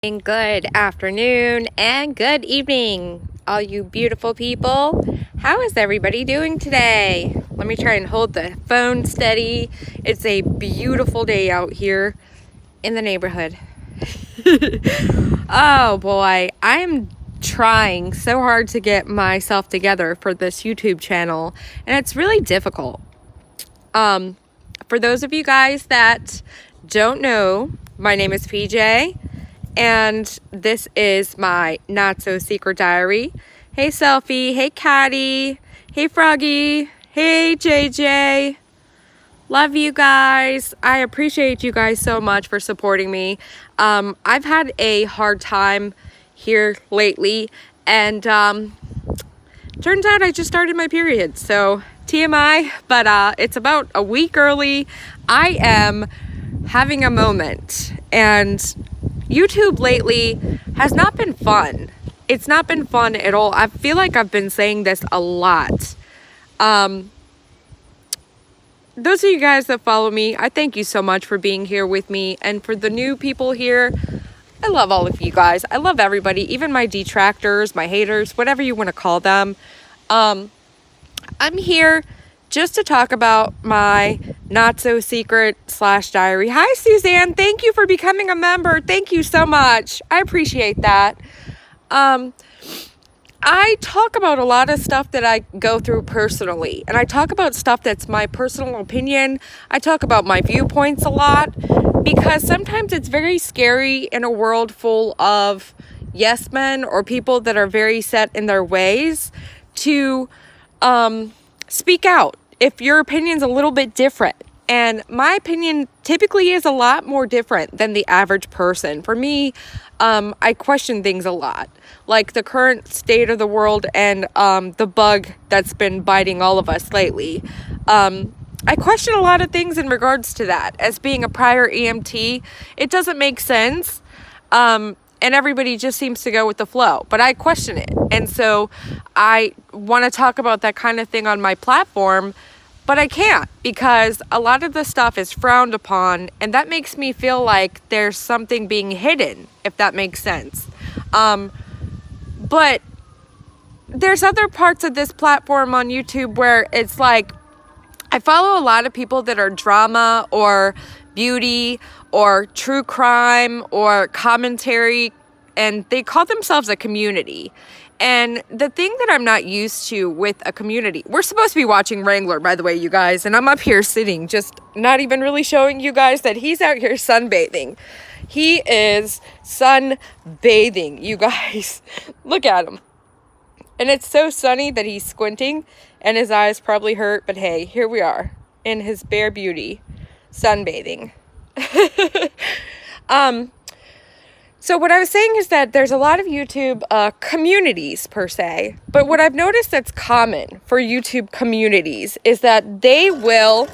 Good afternoon and good evening, all you beautiful people. How is everybody doing today? Let me try and hold the phone steady. It's a beautiful day out here in the neighborhood. Oh boy, I'm trying so hard to get myself together for this YouTube channel, and it's really difficult. For those of you guys that don't know, my name is PJ. And this is my not so secret diary. Hey Selfie, hey Caddy, hey Froggy, hey JJ. Love you guys. I appreciate you guys so much for supporting me. I've had a hard time here lately, and turns out I just started my period. So TMI, but it's about a week early. I am having a moment, and YouTube lately has not been fun. It's not been fun at all. I feel like I've been saying this a lot. Those of you guys that follow me, I thank you so much for being here with me. And for the new people here, I love all of you guys. I love everybody, even my detractors, my haters, whatever you want to call them. I'm here just to talk about my not so secret / diary. Hi, Suzanne. Thank you for becoming a member. Thank you so much. I appreciate that. I talk about a lot of stuff that I go through personally, and I talk about stuff that's my personal opinion. I talk about my viewpoints a lot because sometimes it's very scary in a world full of yes men or people that are very set in their ways to speak out if your opinion's a little bit different. And my opinion typically is a lot more different than the average person. For me, I question things a lot, like the current state of the world and the bug that's been biting all of us lately. I question a lot of things in regards to that. As being a prior EMT, it doesn't make sense. And everybody just seems to go with the flow, but I question it. And so I want to talk about that kind of thing on my platform, but I can't because a lot of the stuff is frowned upon, and that makes me feel like there's something being hidden, if that makes sense. But there's other parts of this platform on YouTube where it's like, I follow a lot of people that are drama or beauty or true crime or commentary, and they call themselves a community. And the thing that I'm not used to with a community, we're supposed to be watching Wrangler, by the way, you guys, and I'm up here sitting, just not even really showing you guys that he's out here sunbathing. He is sunbathing, you guys. Look at him. And it's so sunny that he's squinting and his eyes probably hurt, but hey, here we are in his bare beauty, sunbathing. So what I was saying is that there's a lot of YouTube communities per se, but what I've noticed that's common for YouTube communities is that they will,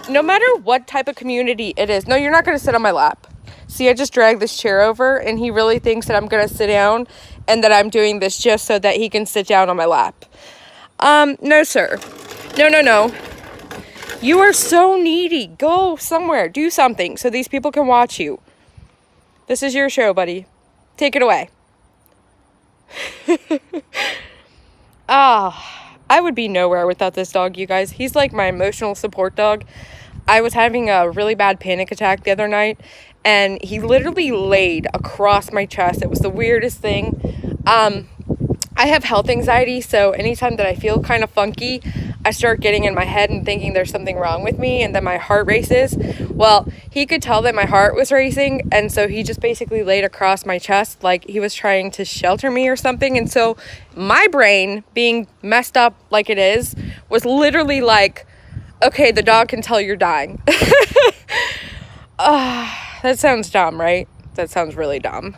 no matter what type of community it is, no, you're not going to sit on my lap. See, I just dragged this chair over and he really thinks that I'm going to sit down and that I'm doing this just so that he can sit down on my lap. No, sir. No. You are so needy. Go somewhere. Do something so these people can watch you. This is your show, buddy. Take it away. I would be nowhere without this dog, you guys. He's like my emotional support dog. I was having a really bad panic attack the other night, and he literally laid across my chest. It was the weirdest thing. I have health anxiety, so anytime that I feel kind of funky, I start getting in my head and thinking there's something wrong with me, and then my heart races. Well, he could tell that my heart was racing, and so he just basically laid across my chest like he was trying to shelter me or something. And so my brain, being messed up like it is, was literally like, okay, the dog can tell you're dying. That sounds dumb, right? That sounds really dumb.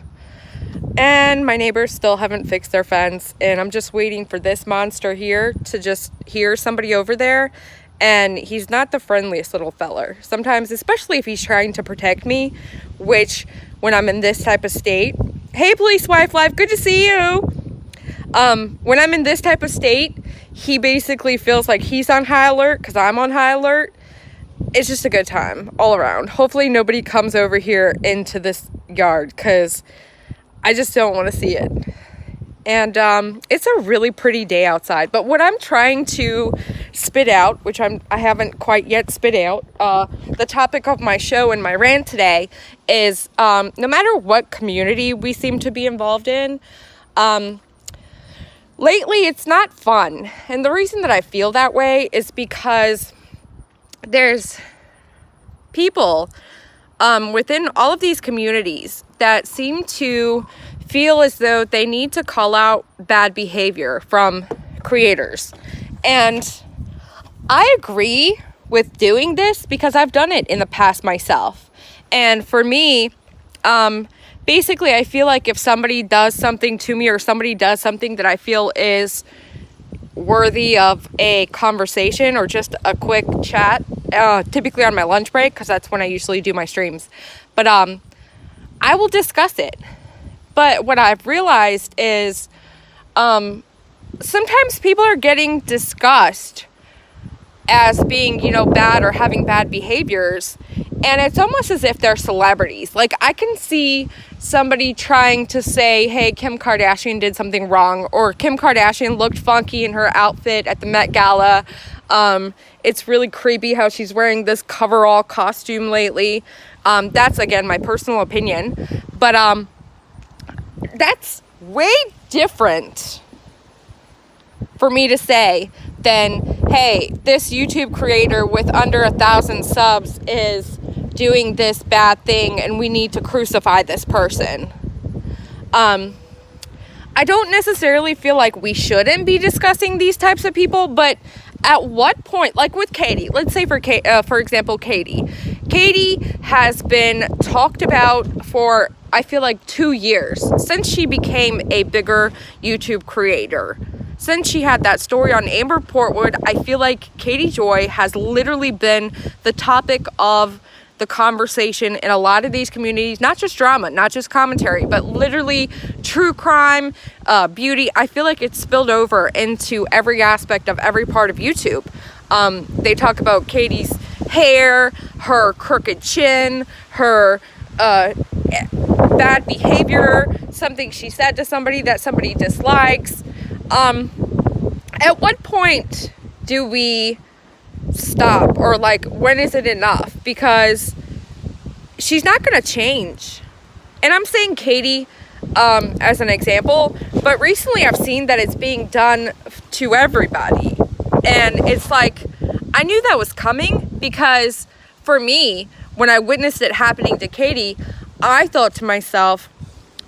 And my neighbors still haven't fixed their fence, and I'm just waiting for this monster here to just hear somebody over there. And he's not the friendliest little feller. Sometimes, especially if he's trying to protect me, which when I'm in this type of state, hey, police wife life, good to see you. When I'm in this type of state, he basically feels like he's on high alert because I'm on high alert. It's just a good time all around. Hopefully nobody comes over here into this yard because I just don't want to see it. And it's a really pretty day outside. But what I'm trying to spit out, which I haven't quite yet spit out, the topic of my show and my rant today is no matter what community we seem to be involved in, lately it's not fun. And the reason that I feel that way is because there's people within all of these communities that seem to feel as though they need to call out bad behavior from creators. And I agree with doing this because I've done it in the past myself. And for me, basically, I feel like if somebody does something to me or somebody does something that I feel is worthy of a conversation or just a quick chat, typically on my lunch break, because that's when I usually do my streams, but I will discuss it. But what I've realized is sometimes people are getting discussed as being, bad or having bad behaviors. And it's almost as if they're celebrities. Like, I can see somebody trying to say, hey, Kim Kardashian did something wrong, or Kim Kardashian looked funky in her outfit at the Met Gala. It's really creepy how she's wearing this coverall costume lately. That's, again, my personal opinion. But that's way different for me to say than, hey, this YouTube creator with under 1,000 subs is doing this bad thing and we need to crucify this person. I don't necessarily feel like we shouldn't be discussing these types of people, but at what point, like with Katie, let's say for example, Katie has been talked about for, I feel like 2 years since she became a bigger YouTube creator. Since she had that story on Amber Portwood, I feel like Katie Joy has literally been the topic of the conversation in a lot of these communities, not just drama, not just commentary, but literally true crime, beauty. I feel like it's spilled over into every aspect of every part of YouTube. They talk about Katie's hair, her crooked chin, her bad behavior, something she said to somebody that somebody dislikes. At what point do we stop, or like, when is it enough? Because she's not going to change. And I'm saying Katie as an example, but recently I've seen that it's being done to everybody. And it's like, I knew that was coming, because for me, when I witnessed it happening to Katie, I thought to myself,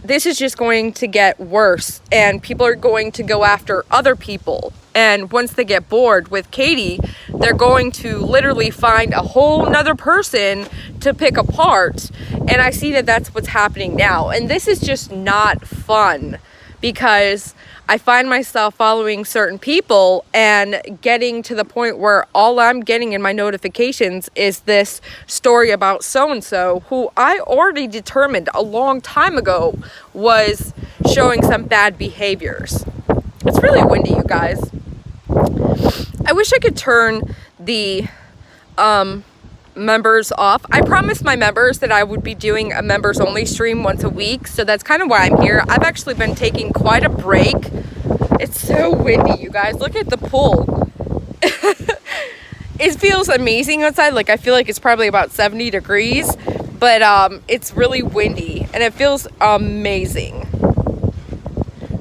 this is just going to get worse, and people are going to go after other people. And once they get bored with Katie, they're going to literally find a whole nother person to pick apart. And I see that that's what's happening now. And this is just not fun, because I find myself following certain people and getting to the point where all I'm getting in my notifications is this story about so-and-so who I already determined a long time ago was showing some bad behaviors. It's really windy, you guys. I wish I could turn the members off. I promised my members that I would be doing a members only stream once a week, so that's kind of why I'm here. I've actually been taking quite a break. It's so windy, you guys. Look at the pool. It feels amazing outside. Like, I feel like it's probably about 70 degrees, but it's really windy and it feels amazing.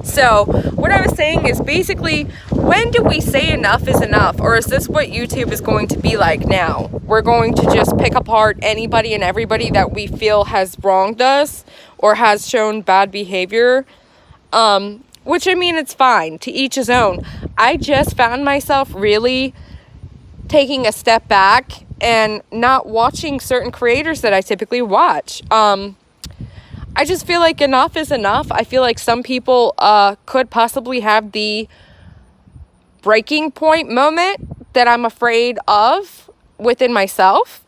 So what I was saying is, basically, when do we say enough is enough? Or is this what YouTube is going to be like now? We're going to just pick apart anybody and everybody that we feel has wronged us or has shown bad behavior. Which, I mean, it's fine. To each his own. I just found myself really taking a step back and not watching certain creators that I typically watch. I just feel like enough is enough. I feel like some people could possibly have the breaking point moment that I'm afraid of within myself.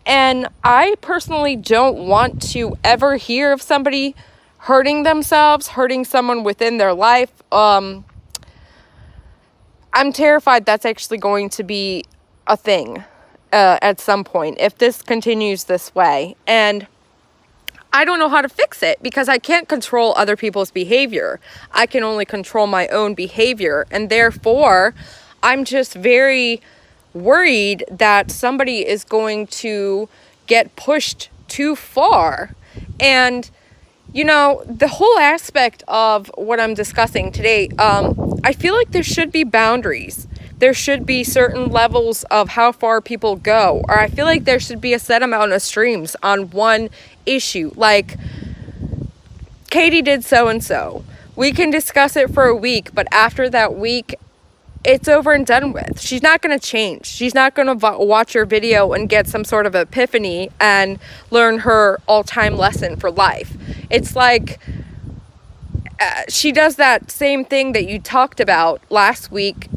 And I personally don't want to ever hear of somebody hurting themselves, hurting someone within their life. I'm terrified that's actually going to be a thing at some point if this continues this way. And I don't know how to fix it because I can't control other people's behavior. I can only control my own behavior. And therefore, I'm just very worried that somebody is going to get pushed too far. And, you know, the whole aspect of what I'm discussing today, I feel like there should be boundaries. There should be certain levels of how far people go. Or I feel like there should be a set amount of streams on one issue. Like, Katie did so-and-so. We can discuss it for a week, but after that week, it's over and done with. She's not going to change. She's not going to watch your video and get some sort of epiphany and learn her all-time lesson for life. It's like she does that same thing that you talked about last week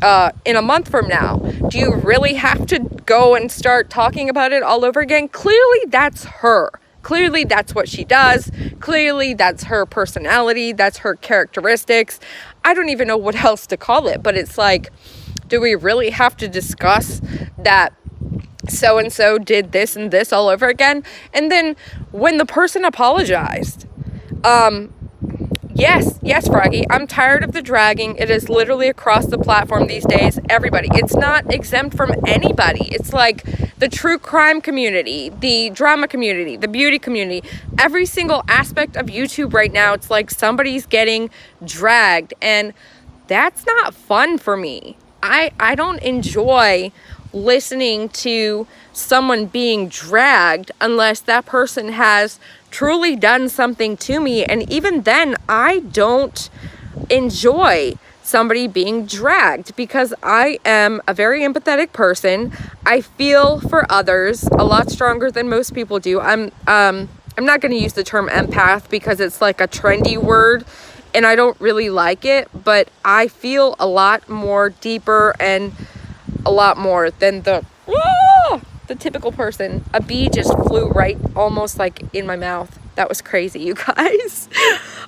in a month from now. Do you really have to go and start talking about it all over again? Clearly, that's her. Clearly, that's what she does. Clearly, that's her personality. That's her characteristics. I don't even know what else to call it, but it's like, do we really have to discuss that so-and-so did this and this all over again? And then when the person apologized, yes, Froggy, I'm tired of the dragging. It is literally across the platform these days. Everybody. It's not exempt from anybody. It's like the true crime community, the drama community, the beauty community. Every single aspect of YouTube right now, it's like somebody's getting dragged. And that's not fun for me. I don't enjoy listening to someone being dragged unless that person has truly done something to me. And even then, I don't enjoy somebody being dragged because I am a very empathetic person. I feel for others a lot stronger than most people do. I'm not going to use the term empath because it's like a trendy word and I don't really like it, but I feel a lot more deeper and a lot more than the typical person. A bee just flew right almost like in my mouth. That was crazy, you guys.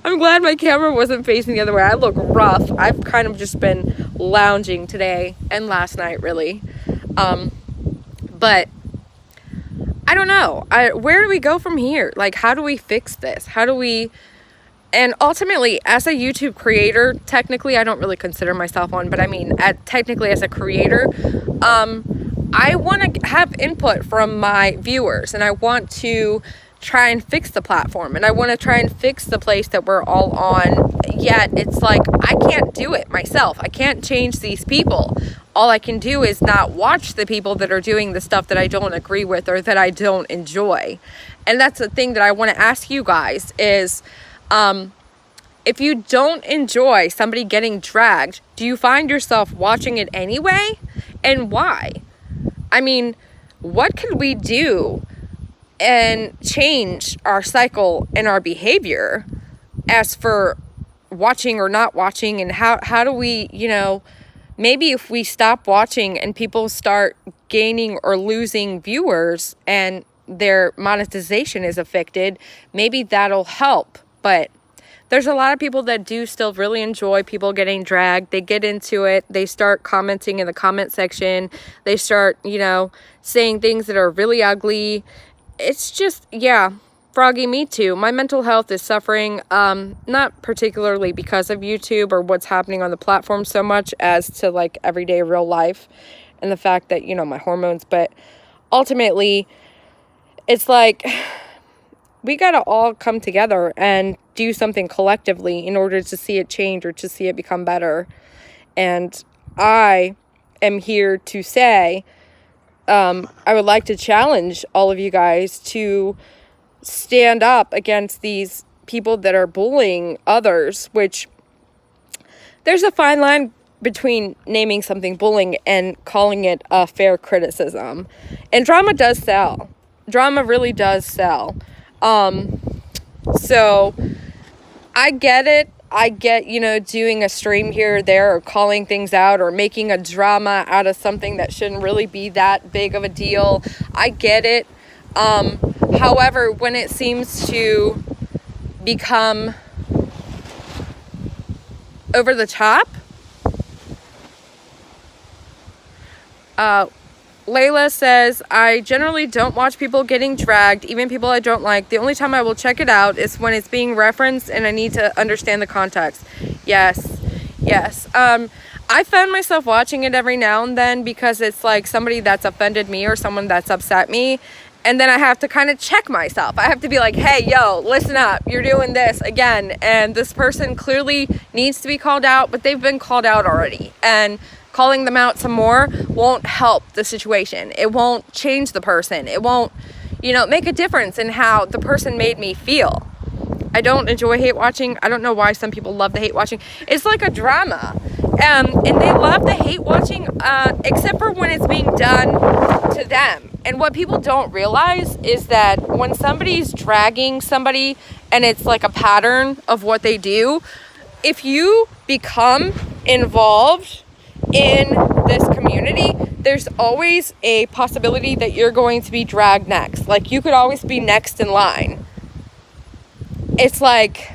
I'm glad my camera wasn't facing the other way. I look rough. I've kind of just been lounging today and last night, really. But I don't know. Where do we go from here? Like, how do we fix this? How do we... And ultimately, as a YouTube creator, technically, I don't really consider myself one, but I mean, technically as a creator, I want to have input from my viewers, and I want to try and fix the platform, and I want to try and fix the place that we're all on. Yet it's like, I can't do it myself. I can't change these people. All I can do is not watch the people that are doing the stuff that I don't agree with or that I don't enjoy. And that's the thing that I want to ask you guys is, if you don't enjoy somebody getting dragged, do you find yourself watching it anyway? And why? I mean, what could we do and change our cycle and our behavior as for watching or not watching? And how do we, maybe if we stop watching and people start gaining or losing viewers and their monetization is affected, maybe that'll help. But there's a lot of people that do still really enjoy people getting dragged. They get into it. They start commenting in the comment section. They start, saying things that are really ugly. It's just, Froggy, me too. My mental health is suffering, not particularly because of YouTube or what's happening on the platform so much as to like everyday real life and the fact that, my hormones. But ultimately, it's like... we got to all come together and do something collectively in order to see it change or to see it become better. And I am here to say, I would like to challenge all of you guys to stand up against these people that are bullying others, which there's a fine line between naming something bullying and calling it a fair criticism. And drama does sell. Drama really does sell. So I get it. I get, doing a stream here or there or calling things out or making a drama out of something that shouldn't really be that big of a deal. I get it. However, when it seems to become over the top, Layla says, I generally don't watch people getting dragged, even people I don't like. The only time I will check it out is when it's being referenced and I need to understand the context. Yes. I found myself watching it every now and then because it's like somebody that's offended me or someone that's upset me. And then I have to kind of check myself. I have to be like, hey, yo, listen up. You're doing this again. And this person clearly needs to be called out, but they've been called out already. And calling them out some more won't help the situation. It won't change the person. It won't, make a difference in how the person made me feel. I don't enjoy hate watching. I don't know why some people love the hate watching. It's like a drama. And they love the hate watching, except for when it's being done to them. And what people don't realize is that when somebody's dragging somebody and it's like a pattern of what they do, if you become involved in this community, there's always a possibility that you're going to be dragged next. Like, you could always be next in line. It's like,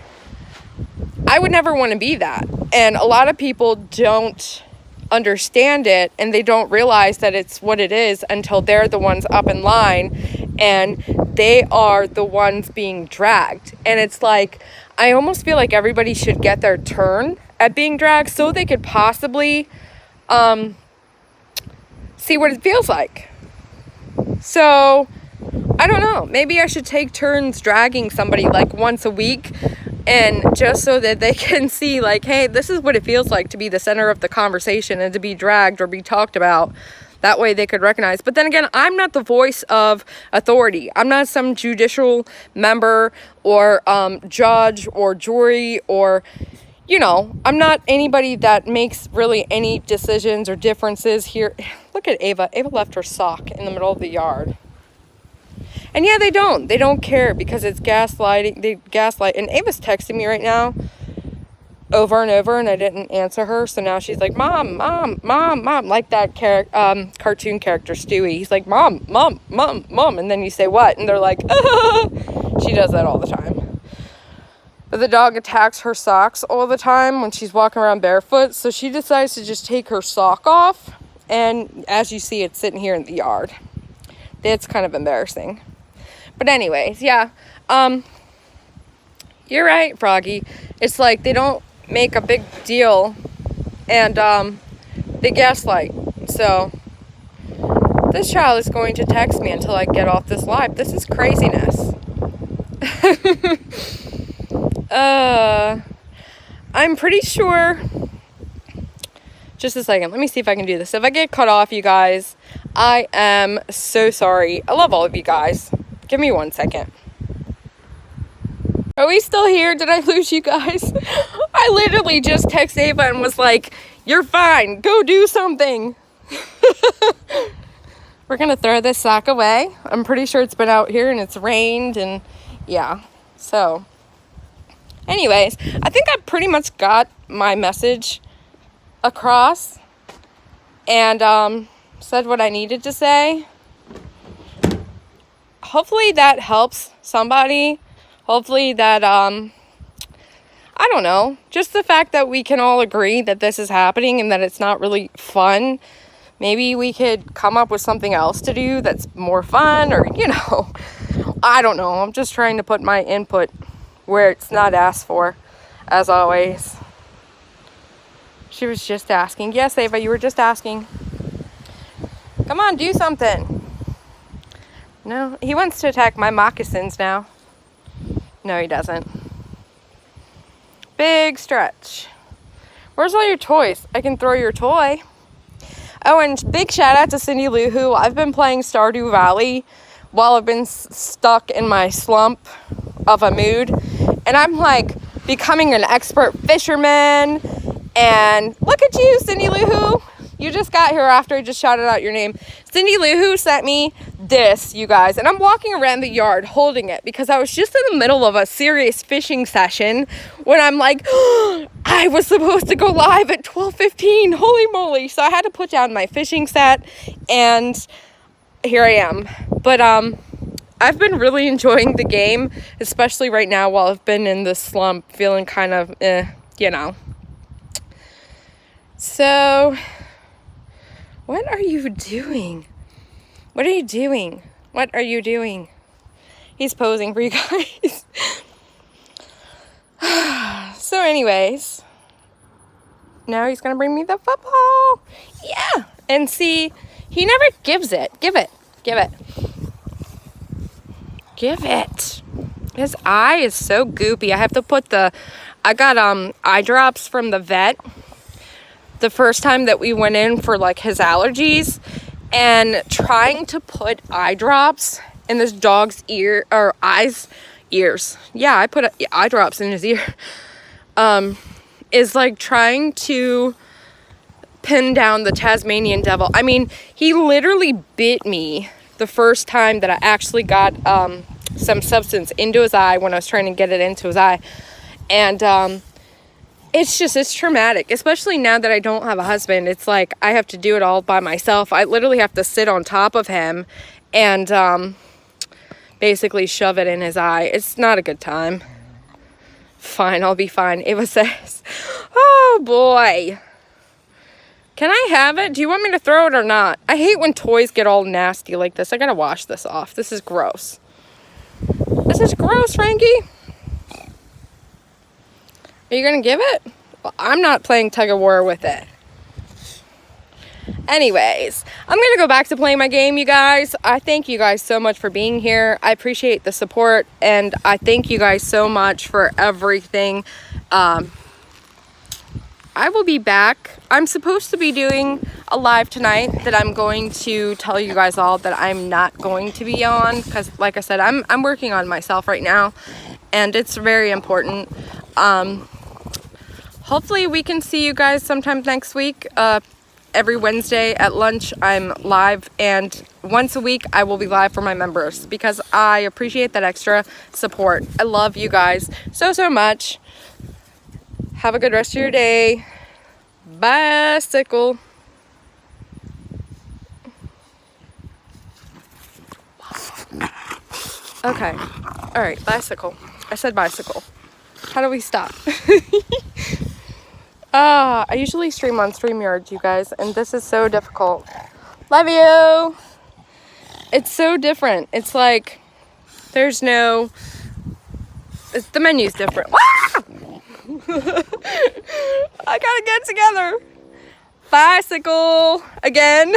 I would never want to be that. And a lot of people don't understand it, and they don't realize that it's what it is until they're the ones up in line and they are the ones being dragged. And it's like, I almost feel like everybody should get their turn at being dragged so they could possibly see what it feels like. So I don't know, maybe I should take turns dragging somebody like once a week, and just so that they can see, like, hey, this is what it feels like to be the center of the conversation and to be dragged or be talked about. That way they could recognize. But then again, I'm not the voice of authority. I'm not some judicial member or judge or jury or, I'm not anybody that makes really any decisions or differences here. Look at Ava. Ava left her sock in the middle of the yard. And yeah, they don't care because it's gaslighting. They gaslight. And Ava's texting me right now over and over, and I didn't answer her. So now she's like, Mom, like that cartoon character Stewie. He's like, Mom. And then you say what? And they're like, ah. She does that all the time. But the dog attacks her socks all the time when she's walking around barefoot. So she decides to just take her sock off. And as you see, it's sitting here in the yard. It's kind of embarrassing. But anyways, yeah. You're right, Froggy. It's like they don't make a big deal and they gaslight. So this child is going to text me until I get off this live. This is craziness. I'm pretty sure. Just a second. Let me see if I can do this. If I get cut off, you guys, I am so sorry. I love all of you guys. Give me 1 second. Are we still here? Did I lose you guys? I literally just texted Ava and was like, you're fine. Go do something. We're going to throw this sock away. I'm pretty sure it's been out here and it's rained and yeah. So anyways, I think I pretty much got my message across and said what I needed to say. Hopefully that helps somebody. Hopefully that, I don't know, just the fact that we can all agree that this is happening and that it's not really fun. Maybe we could come up with something else to do that's more fun or, I don't know. I'm just trying to put my input where it's not asked for, as always. She was just asking. Yes, Ava, you were just asking. Come on, do something. No, he wants to attack my moccasins now. No, he doesn't. Big stretch. Where's all your toys? I can throw your toy. Oh, and big shout out to Cindy Lou Who. I've been playing Stardew Valley while I've been stuck in my slump of a mood. And I'm like becoming an expert fisherman. And look at you, Cindy Lou Who. You just got here after I just shouted out your name. Cindy Lou Who sent me this, you guys. And I'm walking around the yard holding it because I was just in the middle of a serious fishing session when I'm like, oh, I was supposed to go live at 12:15. Holy moly. So I had to put down my fishing set and here I am. But I've been really enjoying the game, especially right now while I've been in this slump, feeling kind of, So, what are you doing? What are you doing? What are you doing? He's posing for you guys. So anyways, now he's gonna bring me the football. Yeah. And see, he never gives it. Give it. Give it. Give it. His eye is so goopy. I have to put I got eye drops from the vet the first time that we went in for like his allergies, and trying to put eye drops in this dog's ears. Yeah, I put eye drops in his ear. Is like trying to pin down the Tasmanian devil. I mean, he literally bit me the first time that I actually got some substance into his eye when I was trying to get it into his eye. And it's traumatic, especially now that I don't have a husband. It's like I have to do it all by myself. I literally have to sit on top of him and basically shove it in his eye. It's not a good time. Fine, I'll be fine. Ava says, oh boy. Can I have it? Do you want me to throw it or not? I hate when toys get all nasty like this. I gotta wash this off. This is gross. This is gross, Frankie. Are you gonna give it? Well, I'm not playing tug of war with it. Anyways, I'm gonna go back to playing my game, you guys. I thank you guys so much for being here. I appreciate the support, and I thank you guys so much for everything. I will be back. I'm supposed to be doing a live tonight that I'm going to tell you guys all that I'm not going to be on, because like I said, I'm working on myself right now, and it's very important. Hopefully we can see you guys sometime next week. Every Wednesday at lunch I'm live, and once a week I will be live for my members because I appreciate that extra support. I love you guys so much. Have a good rest of your day. Bicycle. Okay. All right, bicycle. I said bicycle. How do we stop? I usually stream on StreamYard, you guys, and this is so difficult. Love you! It's so different. It's like, the menu's different. I gotta get together. Bicycle again.